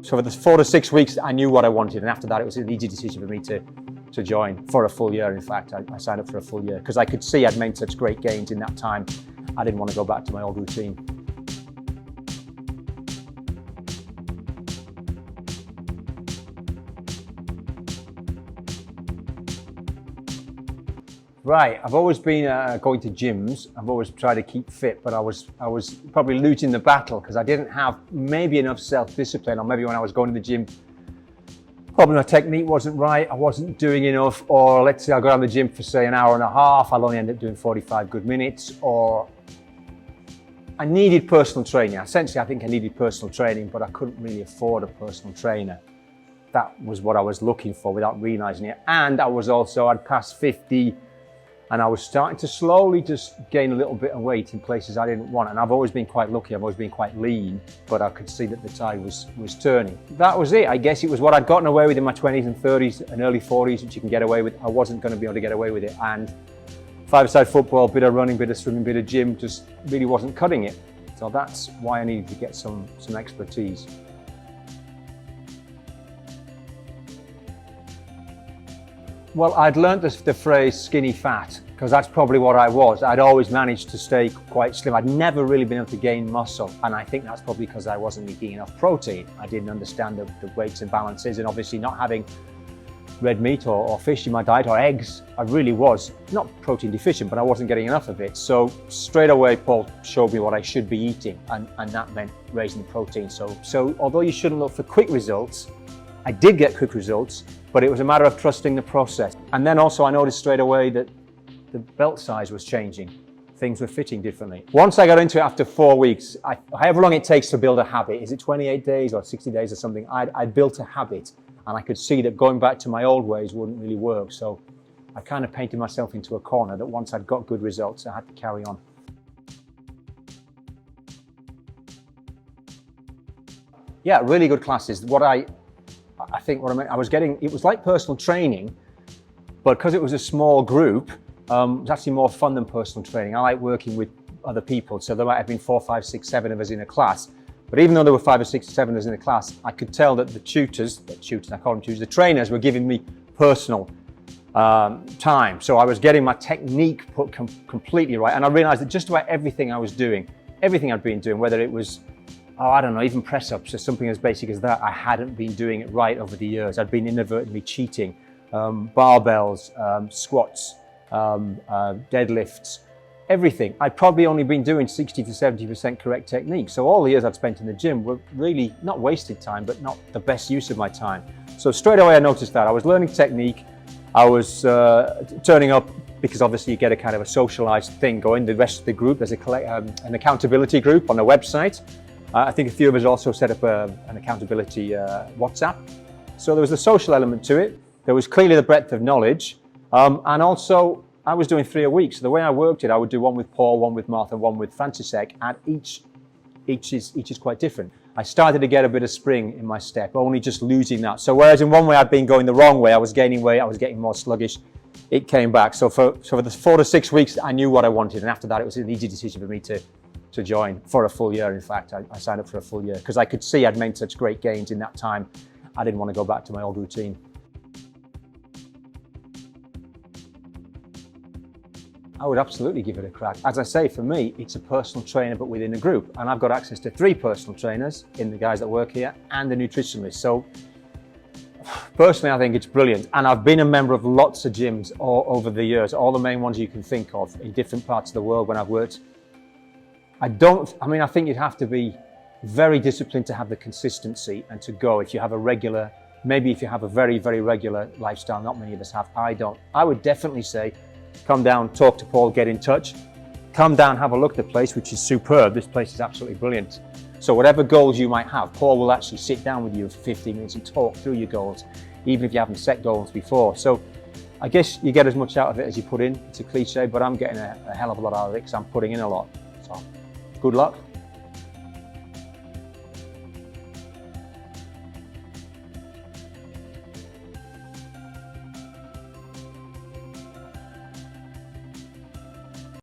So for the 4 to 6 weeks, I knew what I wanted, and after that, it was an easy decision for me to join for a full year. In fact, I signed up for a full year because I could see I'd made such great gains in that time. I didn't want to go back to my old routine. Right, I've always been going to gyms. I've always tried to keep fit, but I was probably losing the battle because I didn't have maybe enough self-discipline, or maybe when I was going to the gym, probably my technique wasn't right, I wasn't doing enough, or let's say I go down to the gym for say an hour and a half, I'll only end up doing 45 good minutes, or I needed personal training. Essentially, I think I needed personal training, but I couldn't really afford a personal trainer. That was what I was looking for without realizing it. And I'd passed 50, and I was starting to slowly just gain a little bit of weight in places I didn't want. And I've always been quite lucky, I've always been quite lean, but I could see that the tide was turning. That was it. I guess it was what I'd gotten away with in my 20s and 30s and early 40s, which you can get away with. I wasn't going to be able to get away with it. And five-a-side football, bit of running, bit of swimming, bit of gym, just really wasn't cutting it. So that's why I needed to get some expertise. Well, I'd learned the phrase skinny fat, because that's probably what I was. I'd always managed to stay quite slim. I'd never really been able to gain muscle, and I think that's probably because I wasn't eating enough protein. I didn't understand the weights and balances, and obviously not having red meat or fish in my diet or eggs, I really was not protein deficient, but I wasn't getting enough of it. So straight away, Paul showed me what I should be eating, and that meant raising the protein. So although you shouldn't look for quick results, I did get quick results, but it was a matter of trusting the process. And then also I noticed straight away that the belt size was changing. Things were fitting differently. Once I got into it after 4 weeks, however long it takes to build a habit, is it 28 days or 60 days or something, I'd built a habit, and I could see that going back to my old ways wouldn't really work. So I kind of painted myself into a corner that once I'd got good results, I had to carry on. Yeah, really good classes. I was getting, it was like personal training, but because it was a small group, it was actually more fun than personal training. I like working with other people, so there might have been 4, 5, 6, 7 of us in a class. But even though there were 5 or 6 or 7 of us in a class, I could tell that the trainers were giving me personal time. So I was getting my technique put completely right. And I realized that just about everything I was doing, everything I'd been doing, whether it was, I don't know, even press-ups or something as basic as that, I hadn't been doing it right over the years. I'd been inadvertently cheating. Barbells, squats, deadlifts, everything. I'd probably only been doing 60 to 70% correct technique. So all the years I'd spent in the gym were really not wasted time, but not the best use of my time. So straight away I noticed that. I was learning technique. I was turning up because obviously you get a kind of a socialized thing going. The rest of the group, there's an accountability group on the website. I think a few of us also set up an accountability WhatsApp. So there was the social element to it. There was clearly the breadth of knowledge. And also I was doing 3 a week. So the way I worked it, I would do one with Paul, one with Martha, one with František, and each is quite different. I started to get a bit of spring in my step, only just losing that. So whereas in one way I'd been going the wrong way, I was gaining weight, I was getting more sluggish, it came back. So for the 4 to 6 weeks, I knew what I wanted. And after that, it was an easy decision for me to join for a full year. In fact, I signed up for a full year because I could see I'd made such great gains in that time. I didn't want to go back to my old routine. I would absolutely give it a crack. As I say, for me, it's a personal trainer, but within a group. And I've got access to 3 personal trainers in the guys that work here and a nutritionist. So personally, I think it's brilliant. And I've been a member of lots of gyms over the years, all the main ones you can think of in different parts of the world when I've worked. I think you'd have to be very disciplined to have the consistency and to go. If you have a regular, maybe if you have a very, very regular lifestyle, not many of us have, I don't. I would definitely say, come down, talk to Paul, get in touch. Come down, have a look at the place, which is superb. This place is absolutely brilliant. So whatever goals you might have, Paul will actually sit down with you for 15 minutes and talk through your goals, even if you haven't set goals before. So I guess you get as much out of it as you put in. It's a cliche, but I'm getting a hell of a lot out of it because I'm putting in a lot. So good luck.